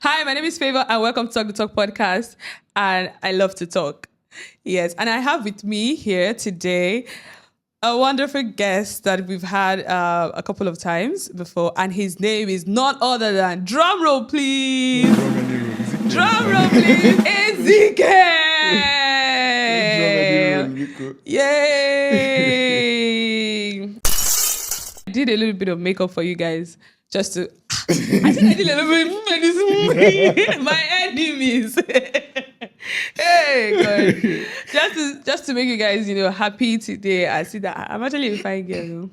Hi, my name is Favour and welcome to Talk the Talk podcast. And I love to talk. Yes, and I have with me here today a wonderful guest that we've had a couple of times before, and his name is none other than drum roll, please. Drum roll, please. Ezekiel. Yay! I did a little bit of makeup for you guys just to. I think I did a little bit for this movie. My enemies. Hey, God. Just to make you guys, happy today. I see that I'm actually a fine girl.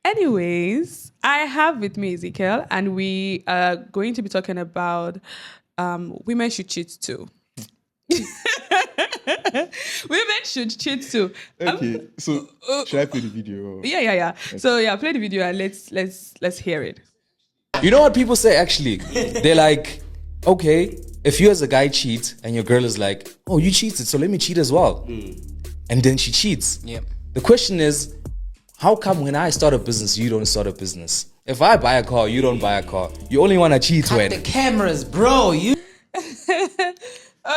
Anyways, I have with me Ezekiel, and we are going to be talking about women should cheat too. Women should cheat too. Okay, so should I play the video? Yeah. Okay. So yeah, play the video and let's hear it. You know what people say actually? They're like, okay, if you as a guy cheat and your girl is like, oh, you cheated, so let me cheat as well. And then she cheats. Yep. The question is, how come when I start a business, you don't start a business? If I buy a car, you don't buy a car. You only want to cheat Cut when... the cameras, bro. You.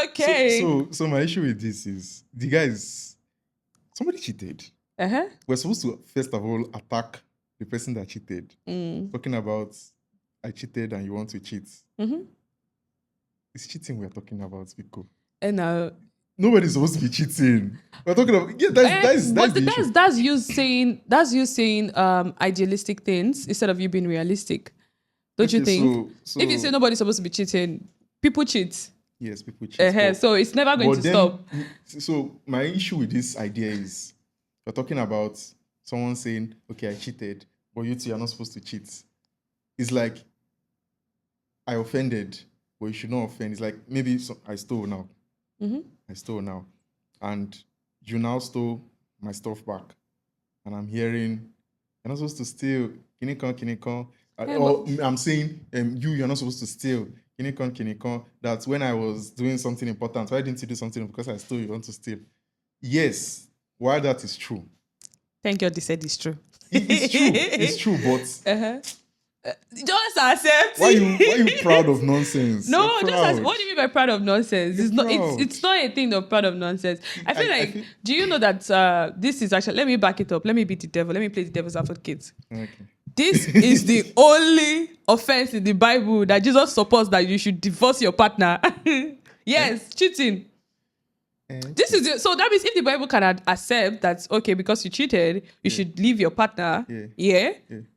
Okay. So my issue with this is the guys. Somebody cheated. We're supposed to first of all attack the person that cheated. Talking about I cheated and you want to cheat. It's cheating we're talking about, Biko. And now nobody's supposed to be cheating. We're talking about that's you saying idealistic things instead of you being realistic. Don't you think? So, if you say nobody's supposed to be cheating, people cheat. yes, people cheat. So it's never going to stop. So my issue with this idea is we're talking about someone saying, okay, I cheated, but you two are not supposed to cheat. It's like I offended, but you should not offend. It's like maybe I stole now. I stole now. And you now stole my stuff back. And I'm hearing, you're not supposed to steal. Kinikon. Or I'm saying, you're not supposed to steal. Kinikon. That when I was doing something important, why didn't you do something because I stole, you want to steal? Yes, while that is true. Thank God they said it's true. It's true, but just accept. why you proud of nonsense? No, You're just proud. what do you mean by proud of nonsense? You're It's not a thing of proud of nonsense. I feel do you know that this is actually, let me back it up. Let me beat the devil. Let me play the devil's advocate. Okay. This is the only offense in the Bible that Jesus supports that you should divorce your partner. Yes, cheating. This is so that means if the Bible can accept that, okay, because you cheated, you should leave your partner. Yeah.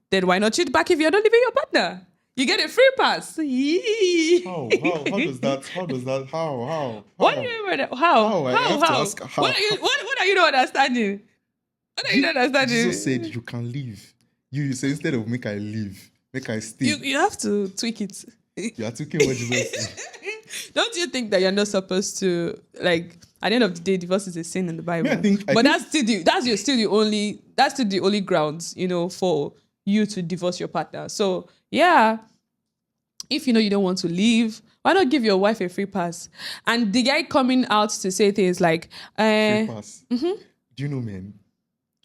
Then why not cheat back if you're not leaving your partner? You get a free pass. How does that? How? What do you mean by that? How? I have to ask how. What are you not understanding? What are you not understanding? Jesus said you can leave. You say instead of make I leave, make I stay. You have to tweak it. You are tweaking what Jesus said. Don't you think that you're not supposed to, like, at the end of the day, divorce is a sin in the Bible? I think that's still the only grounds, for you to divorce your partner. So yeah, if you know you don't want to leave, why not give your wife a free pass? And the guy coming out to say things like, free pass. Do you know men?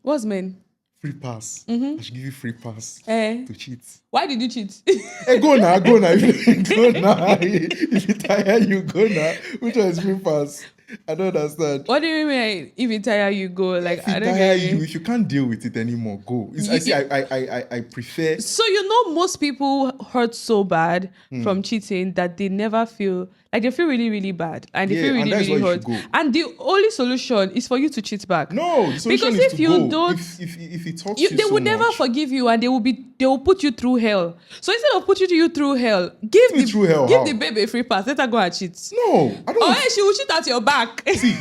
What's men? Free pass. I should give you free pass to cheat. Why did you cheat? Hey, go now. Go now. If you tire, you go now. Which one is free pass? I don't understand. What do you mean? If it tire you, go. Like, if it tire you, if you can't deal with it anymore, go. I prefer. So most people hurt so bad from cheating that they never feel like they feel really, really bad, and they feel really, really hurt. And the only solution is for you to cheat back. No, the solution because is if to you go. don't, if it talks they will never forgive you, and they will put you through hell. So instead of putting you through hell, give the baby a free pass. Let her go and cheat. No, I don't. Or else she will cheat at your back. See,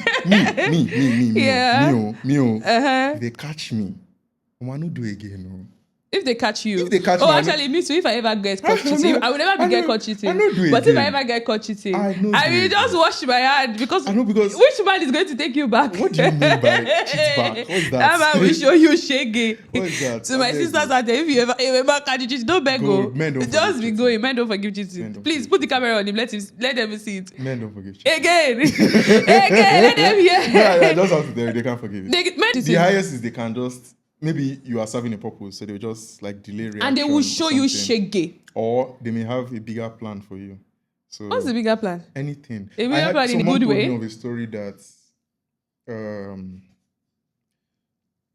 me. Yeah. If they catch me, I'm gonna do again. No. If they catch you. Actually, me too. If I ever get caught cheating, I will never get caught cheating. But if I ever get caught cheating, I will just wash my hand because which man is going to take you back? What do you mean by cheat back? What's that? That man will show you shaggy. What is that? To my sisters out there, if you ever catch you cheating, don't beg go. Just be going. Men don't forgive cheating. Please put the camera on him. Let them see it. Men don't forgive cheating. Again, let them hear. Yeah, just have to tell you, they can't forgive it. The Men highest is they can just. Maybe you are serving a purpose, so they'll just like delay reaction. And they will show you shaggy. Or they may have a bigger plan for you. So What's the bigger plan? anything. A bigger plan in a someone good told way? me of a story that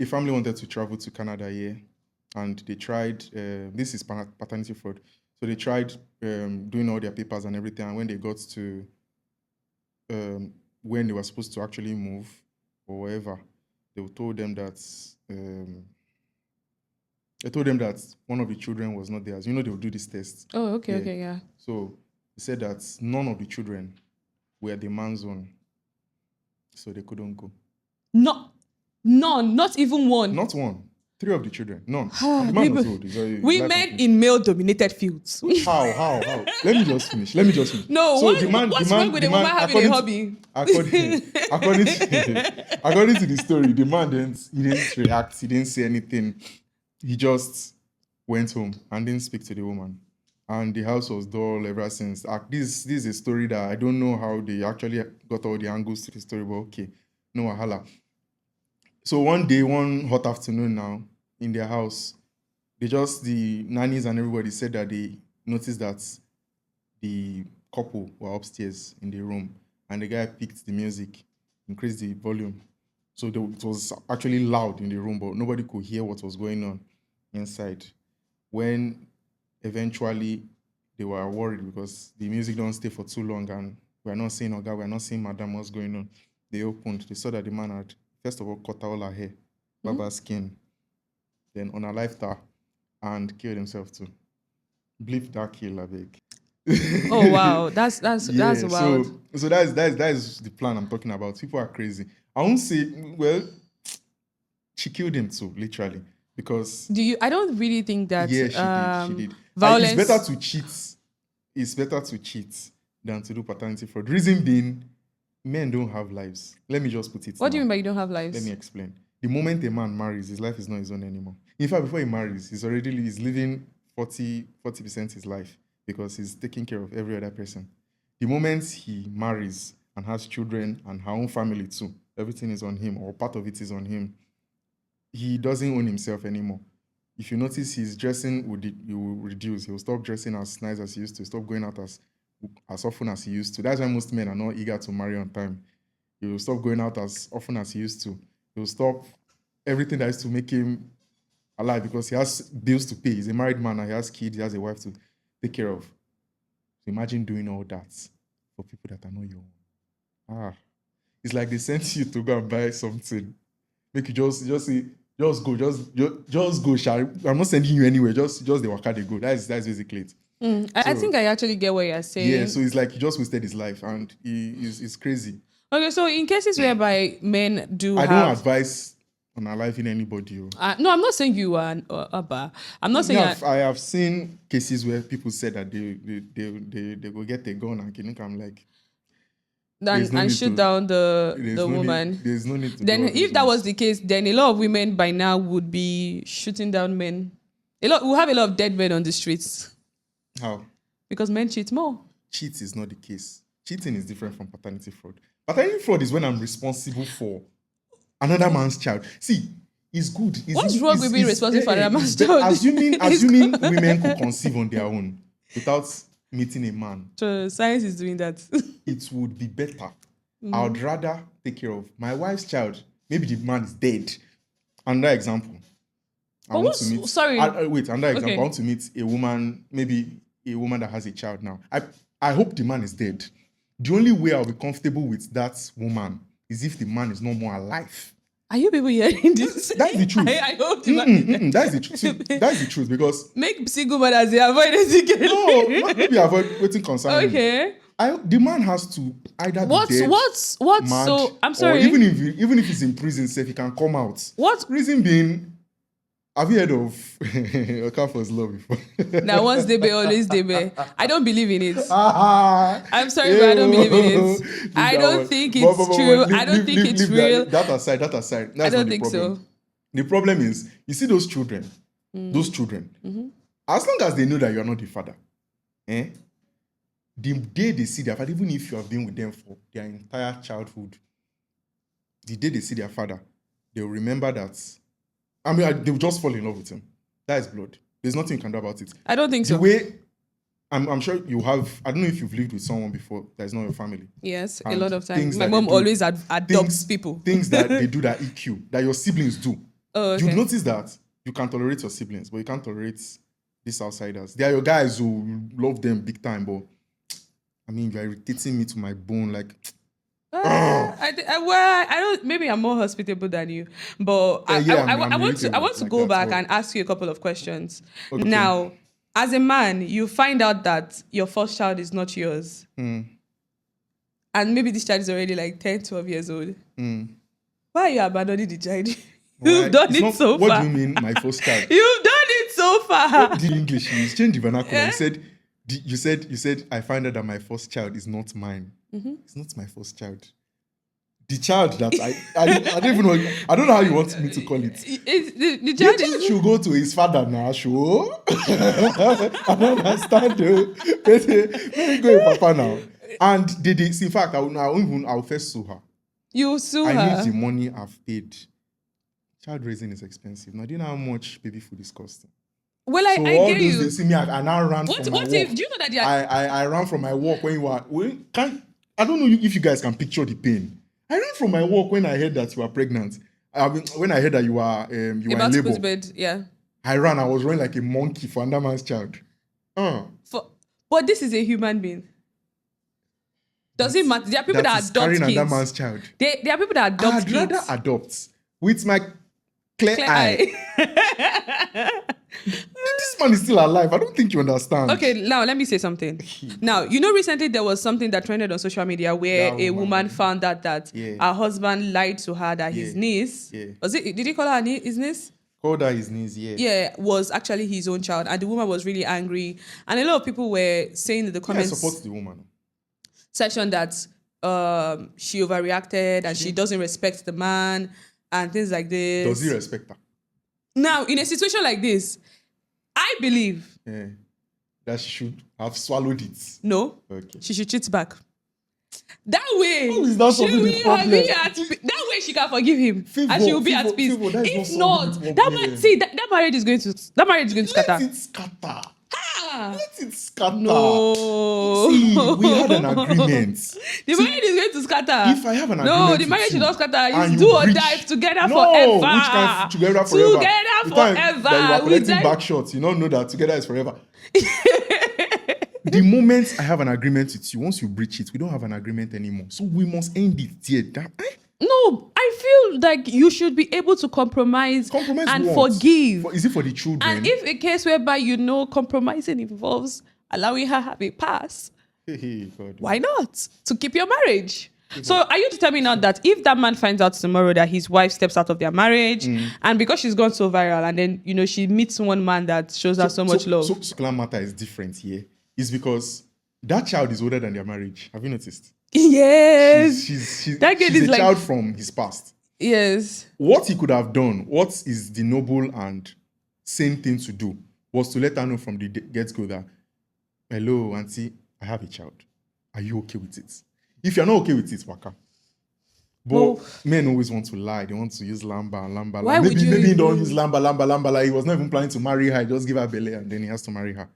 a family wanted to travel to Canada here, and they tried. This is paternity fraud. So they tried doing all their papers and everything, and when they got to when they were supposed to actually move or whatever, they told them that one of the children was not theirs. You know, they would do this test. Oh, okay, Yeah. okay, yeah. So they said that none of the children were the man's own, so they couldn't go. None, not even one. Not one. 3 of the children. None. Ah, And the man was people- old. He's already- his Women life was finished. in male-dominated fields. How? Let me just finish. No, So what's wrong with a woman having a hobby? According to the story, the man didn't react. He didn't say anything. He just went home and didn't speak to the woman. And the house was dull ever since. This is a story that I don't know how they actually got all the angles to the story, but okay, no wahala. So one hot afternoon now, in their house, the nannies and everybody said that they noticed that the couple were upstairs in the room, and the guy picked the music, increased the volume. So it was actually loud in the room, but nobody could hear what was going on inside. When eventually they were worried because the music don't stay for too long, and we're not seeing Oga, we're not seeing Madam, what's going on. They opened, they saw that the man had, first of all, cut all her hair, her skin, then unalived her, and killed himself too. Bleep that kill, I beg. Oh wow, that's wild. So that is the plan I'm talking about. People are crazy. I won't say, well, she killed him too, literally, because I don't really think that. yeah, she did. Violence. It's better to cheat. It's better to cheat than to do paternity fraud. Reason being, men don't have lives. Let me just put it. What do you now. mean by you don't have lives? Let me explain. The moment a man marries, his life is not his own anymore. In fact, before he marries, he's living 40% his life because he's taking care of every other person. The moment he marries and has children and her own family too, everything is on him, or part of it is on him. He doesn't own himself anymore. If you notice, his dressing will reduce. He will stop dressing as nice as he used to, stop going out as often as he used to. That's why most men are not eager to marry on time. He will stop going out as often as he used to. He will stop everything that used to make him alive because he has bills to pay. He's a married man and he has kids, he has a wife to take care of. So imagine doing all that for people that are not your own. It's like they sent you to go and buy something. Make you just say, just go, Shari. I'm not sending you anywhere. Just the waka they go. That's basically it. I think I actually get what you're saying. Yeah, so it's like he just wasted his life, and it's crazy. Okay, so in cases whereby men do I have... don't advise on aliving anybody. no, I'm not saying you are an Abba. I'm not saying... I have seen cases where people said that they go get a gun and kill. I'm like... and shoot down the woman. There's no need to... Then if that was the case, then a lot of women by now would be shooting down men. We'll have a lot of dead men on the streets. How? Because men cheat more. Cheat is not the case. Cheating is different from paternity fraud. Paternity fraud is when I'm responsible for another man's child. See, it's good. What's wrong with being responsible for another man's child? Assuming women could conceive on their own without meeting a man. So science is doing that. It would be better. I would rather take care of my wife's child. Maybe the man is dead. Another example. Another example. Okay. I want to meet a woman, maybe a woman that has a child now. I hope the man is dead. The only way I'll be comfortable with that woman is if the man is no more alive. Are you people hearing this? That's the truth. I hope the man... That's the truth. That's the truth because... Make single mothers avoid Ezekiel. No, not maybe avoid waiting concern. Okay. The man has to either be dead, what's mad, so... I'm sorry. or even if he's in prison, say he can come out. What? Reason being, have you heard of Okafor's law before? Now, once they be, always they be. I don't believe in it. I'm sorry, but I don't believe in it. I don't think it's true. I don't think it's real. That aside. That's I not don't the think problem. so. The problem is, you see those children, as long as they know that you're not the father, the day they see their father, even if you have been with them for their entire childhood, the day they see their father, they'll remember that. They'll just fall in love with him. That is blood. There's nothing you can do about it. I don't think so. The way I'm sure you have. I don't know if you've lived with someone before that is not your family. Yes, a And lot of times. things My that mom they do- always adopts people. Things that they do that EQ, that your siblings do. Oh, okay. You'd notice that you can tolerate your siblings, but you can't tolerate these outsiders. They are your guys who love them big time, but I mean, you're irritating me to my bone. Like, I don't. Maybe I'm more hospitable than you, but I'm I want to relatable go like that, back but- and ask you a couple of questions. Okay. Now, as a man, you find out that your first child is not yours, and maybe this child is already like 10, 12 years old. Why are you abandoning the child? You've done It's it not- so what far. do you mean, my first child? You've done it so far. The English, you change the vernacular. You said, I find out that my first child is not mine. It's not my first child. The child that I don't even know. I don't know how you want me to call it. The The child child is. should go to his father now. Sure. I don't understand. Let me go with Papa now. And they see, in fact, I'll first sue her. You sue I her. need the money I've paid. Child raising is expensive. Now, do you know how much baby food is costing? Well, I So get all those you. they see me, I now ran What from my if? work. Do you know that they are? I ran from my work when you were. I don't know if you guys can picture the pain. I ran from my work when I heard that you were pregnant. When I heard that you were in about to labor. go to bed, yeah. I ran. I was running like a monkey for another man's child. But this is a human being. Does it matter? There are people that is adopt carrying another kids. man's child. There are people that adopt I'd rather kids. adopt with my clear eye. This man is still alive. I don't think you understand. Okay, now let me say something. Now, recently there was something that trended on social media where That a woman. woman found out that her husband lied to her that his Yeah. niece, Yeah. did he call her his niece? Called her his knees, yeah. Yeah, was actually his own child. And the woman was really angry. And a lot of people were saying in the I comments support the woman. section that she overreacted and she doesn't respect the man and things like this. Does he respect her? Now, in a situation like this, I believe Yeah. That she should have swallowed it. no, Okay. she should cheat back. That way, How is that she solving the will problem? be that way she can forgive him and she will be at peace. Favour, that is If not not, solving the problem. that marriage is going to scatter. Let it scatter. Ah, Let it scatter. no. See, we had an agreement. The marriage is going to scatter. If I have an no, agreement the marriage with should you not scatter. and It's you do or breach- die together No, forever. which kind of together forever? Together The time forever. that you are We collecting die- back shots, you don't know that together is forever. The moment I have an agreement with you, once you breach it, we don't have an agreement anymore. So we must end it here. No, I feel like you should be able to compromise and what? forgive. Is it for the children? And if a case whereby compromising involves allowing her have a pass, Hey, God. why not? To keep your marriage. So are you determining now that if that man finds out tomorrow that his wife steps out of their marriage and because she's gone so viral and then, she meets one man that shows her so much love. So particular matter is different here. It's because that child is older than their marriage. Have you noticed? Yes. She's That kid she's is a like- child from his past. Yes. What he could have done, what is the noble and sane thing to do, was to let her know from the get-go that, hello, auntie, I have a child. Are you okay with it? If you're not okay with it, waka. But men always want to lie. They want to use lamba. Why would you Maybe he don't even- use lamba. Like he was not even planning to marry her. He just give her belly and then he has to marry her.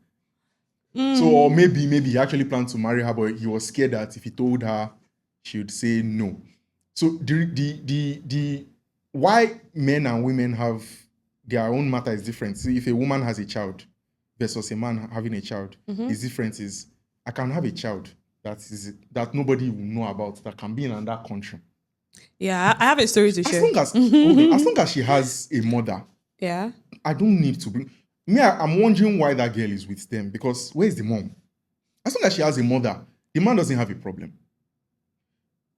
So, or maybe he actually planned to marry her, but he was scared that if he told her, she would say no. So the why men and women have their own matter is different. So if a woman has a child versus a man having a child, is different. Is I can have a child that nobody will know about, that can be in another country. Yeah, I have a story to As share. long as she has a mother, Yeah. I don't need to bring. I'm wondering why that girl is with them, because where's the mom? As long as she has a mother, the man doesn't have a problem.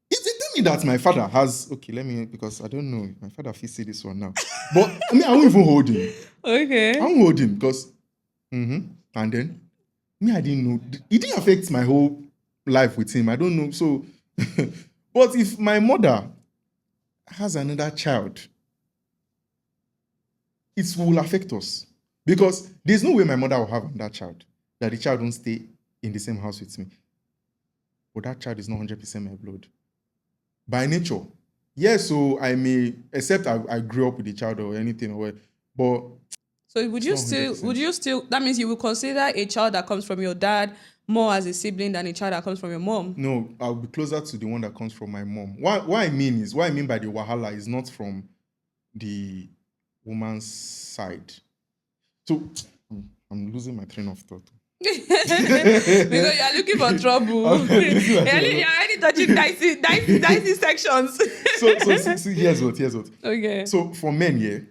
If they tell me that my father has, because I don't know, my father feels say this one now. But I won't even hold him. Okay. I won't hold him because, and then, I didn't know. It didn't affect my whole life with him. I don't know. So, but if my mother has another child, it will affect us. Because there's no way my mother will have that child, that the child won't stay in the same house with me. But that child is not 100% my blood. By nature. Yes, so I may, except I grew up with the child or anything, but So would you still, that means you will consider a child that comes from your dad more as a sibling than a child that comes from your mom? No, I'll be closer to the one that comes from my mom. What I mean by the wahala is not from the woman's side. So I'm losing my train of thought. Because you're looking for trouble. You're already touching dicey sections. So here's what. Okay. So for men,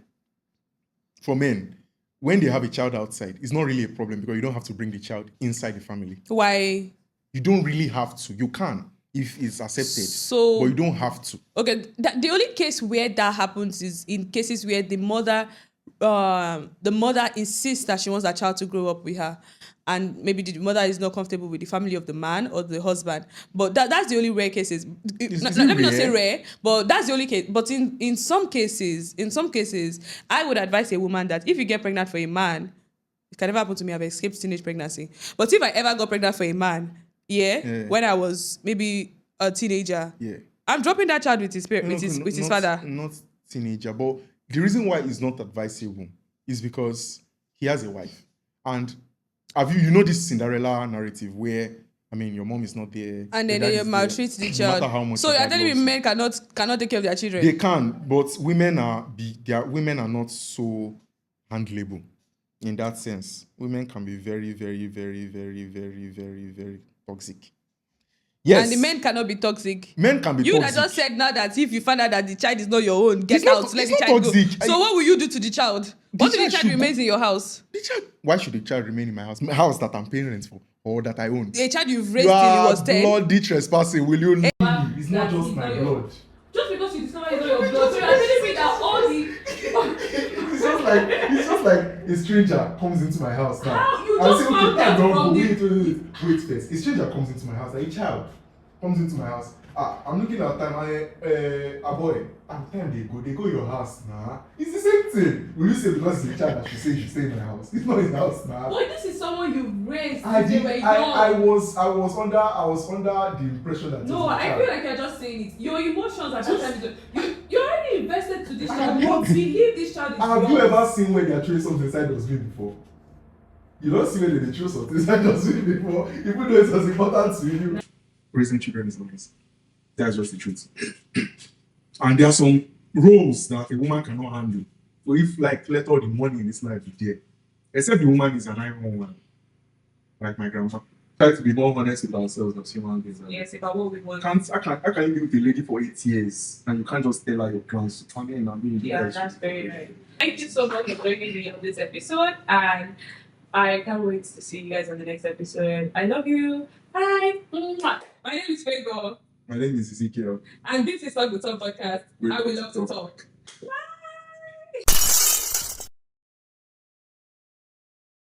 when they have a child outside, it's not really a problem because you don't have to bring the child inside the family. Why? You don't really have to. You can if it's accepted, but you don't have to. Okay, the only case where that happens is in cases where the mother insists that she wants that child to grow up with her, and maybe the mother is not comfortable with the family of the man or the husband. But that's the only rare cases. Let me not say rare, but that's the only case. But in some cases, I would advise a woman that if you get pregnant for a man, it can never happen to me. I've escaped teenage pregnancy. But if I ever got pregnant for a man, when I was maybe a teenager, I'm dropping that child with his father. Not teenager, but the reason why it's not advisable is because he has a wife. And you know this Cinderella narrative where, I mean, your mom is not there. And then they maltreat the child. No matter how much so you're telling me men cannot take care of their children? They can, but women are not so handleable in that sense. Women can be very, very, very, very, very, very, very toxic. Yes. And the men cannot be toxic. Men can be toxic. You that just said now that if you find out that the child is not your own, let the child toxic. Go. So what will you do to the child? What if the child remains in your house? Why should the child remain in my house? My house that I'm paying rent for or that I own. A child you've raised till he was 10. Bloody trespassing, will you? It's not just my blood. Just because you discover it's not your blood, so you're telling me that all the... it's just like a stranger comes into my house now. How? You just found that from the... Wait first. A stranger comes into my house, like a child comes into my house. I'm looking at time, a boy, and time they go your house now. It's the same thing. Will you say because it's a child that should stay in my house? It's not his house now. Boy, this is someone you've raised. I was under the impression that. No, I feel like you're just saying it. Your emotions are just you're already invested to this child. You believe this child is yours. Have you ever seen when they're throwing something inside the dustbin before? You don't see when they throw something inside the dustbin before, even though it was important to you. Raising children is not easy. That's just the truth. And there are some roles that a woman cannot handle. So if let all the money in this life be there, except the woman is an iron woman, like my grandma. Try to be more honest with ourselves as human beings. Yes, about what we want. How can you be with a lady for 8 years and you can't just tell her your plans to come in and be that's very right. Thank you so much for joining me on this episode, and I can't wait to see you guys on the next episode. I love you. Bye. My name is Favour. My name is Ezekiel. And this is Talk the Talk podcast. I will love to talk.